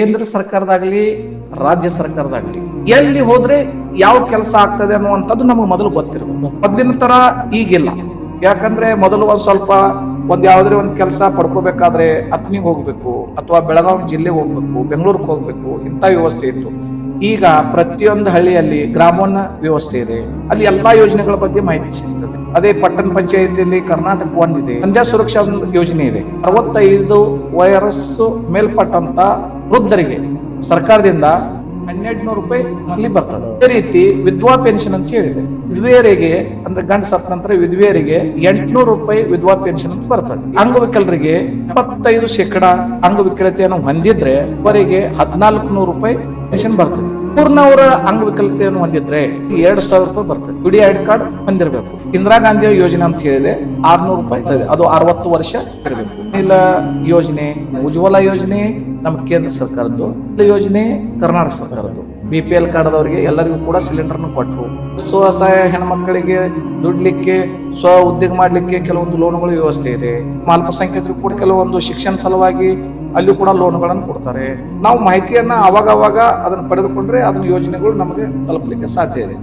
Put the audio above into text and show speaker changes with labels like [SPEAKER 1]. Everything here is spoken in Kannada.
[SPEAKER 1] ಕೇಂದ್ರ ಸರ್ಕಾರದಾಗ್ಲಿ ರಾಜ್ಯ ಸರ್ಕಾರದಾಗ್ಲಿ ಎಲ್ಲಿ ಹೋದ್ರೆ ಯಾವ ಕೆಲಸ ಆಗ್ತದೆ ಅನ್ನುವಂಥದ್ದು ನಮಗೆ ಮೊದಲು ಗೊತ್ತಿರಬೇಕು. ಮೊದಲಿನ ತರ ಈಗಿಲ್ಲ. ಯಾಕಂದ್ರೆ ಮೊದಲು ಒಂದ್ ಯಾವ್ದಾದ್ರು ಒಂದ್ ಕೆಲಸ ಪಡ್ಕೋಬೇಕಾದ್ರೆ ಅತ್ನಿಗೆ ಹೋಗ್ಬೇಕು ಅಥವಾ ಬೆಳಗಾವಿ ಜಿಲ್ಲೆಗೆ ಹೋಗ್ಬೇಕು, ಬೆಂಗಳೂರಿಗೆ ಹೋಗ್ಬೇಕು, ಇಂಥ ವ್ಯವಸ್ಥೆ ಇತ್ತು. ಈಗ ಪ್ರತಿಯೊಂದು ಹಳ್ಳಿಯಲ್ಲಿ ಗ್ರಾಮೋನ್ನ ವ್ಯವಸ್ಥೆ ಇದೆ. ಅಲ್ಲಿ ಎಲ್ಲಾ ಯೋಜನೆಗಳ ಬಗ್ಗೆ ಮಾಹಿತಿ ಸಿಗ್ತದೆ. ಅದೇ ಪಟ್ಟಣ ಪಂಚಾಯತಿಯಲ್ಲಿ ಕರ್ನಾಟಕ ಒಂದಿದೆ, ಸಂಧ್ಯಾ ಸುರಕ್ಷಾ ಯೋಜನೆ ಇದೆ. 65 ವಯಸ್ಸು ಮೇಲ್ಪಟ್ಟಂತ ವೃದ್ಧರಿಗೆ ಸರ್ಕಾರದಿಂದ 1200 ರೂಪಾಯಿ ಅಲ್ಲಿ ಬರ್ತದೆ. ಅದೇ ರೀತಿ ವಿಧವಾ ಪೆನ್ಷನ್ ಅಂತ ಹೇಳಿದೆ. ವಿಧವೆಯರಿಗೆ ಅಂದ್ರೆ ಗಂಡ ಸತ್ತ ನಂತರ ವಿಧವೆಯರಿಗೆ 800 ರೂಪಾಯಿ ವಿಧವಾ ಪೆನ್ಷನ್ ಅಂತ ಬರ್ತದೆ. ಅಂಗವಿಕಲರಿಗೆ 75% ಅಂಗವಿಕಲತೆಯನ್ನು ಹೊಂದಿದ್ರೆ ಅವರಿಗೆ 1400 ರೂಪಾಯಿ ಪೆನ್ಷನ್ ಬರ್ತದೆ. ಪೂರ್ಣವರ ಅಂಗವಿಕಲತೆಯನ್ನು ಹೊಂದಿದ್ರೆ 2000 ರೂಪಾಯಿ ಬರ್ತದೆ. ಯುಡಿಐ ಕಾರ್ಡ್ ಹೊಂದಿರಬೇಕು. ಇಂದಿರಾ ಗಾಂಧಿ ಯೋಜನೆ ಅಂತ ಹೇಳಿದೆ 600 ರೂಪಾಯಿ, ಅದು 60 ವರ್ಷ ಇರಬೇಕು. ಇಲ್ಲ ಯೋಜನೆ, ಉಜ್ವಲ ಯೋಜನೆ ನಮ್ಮ ಕೇಂದ್ರ ಸರ್ಕಾರದ್ದು, ಯೋಜನೆ ಕರ್ನಾಟಕ ಸರ್ಕಾರದ್ದು. BPL ಕಾರ್ಡ್ದವರಿಗೆ ಎಲ್ಲರಿಗೂ ಕೂಡ ಸಿಲಿಂಡರ್ನ ಕೊಟ್ಟರು. ಸ್ವಸಹಾಯ ಹೆಣ್ಮಕ್ಕಳಿಗೆ ದುಡ್ಲಿಕ್ಕೆ, ಸ್ವ ಉದ್ಯೋಗ ಮಾಡ್ಲಿಕ್ಕೆ ಕೆಲವೊಂದು ಲೋನ್ಗಳ ವ್ಯವಸ್ಥೆ ಇದೆ. ಅಲ್ಪಸಂಖ್ಯಾತರು ಕೂಡ ಕೆಲವೊಂದು ಶಿಕ್ಷಣ ಸಲುವಾಗಿ ಅಲ್ಲಿ ಕೂಡ ಲೋನ್ಗಳನ್ನು ಕೊಡ್ತಾರೆ. ನಾವು ಮಾಹಿತಿಯನ್ನ ಅವಾಗ ಅದನ್ನು ಪಡೆದುಕೊಂಡ್ರೆ ಅದನ್ನ ಯೋಜನೆಗಳು ನಮಗೆ ತಲುಪಲಿಕ್ಕೆ ಸಾಧ್ಯ ಇದೆ.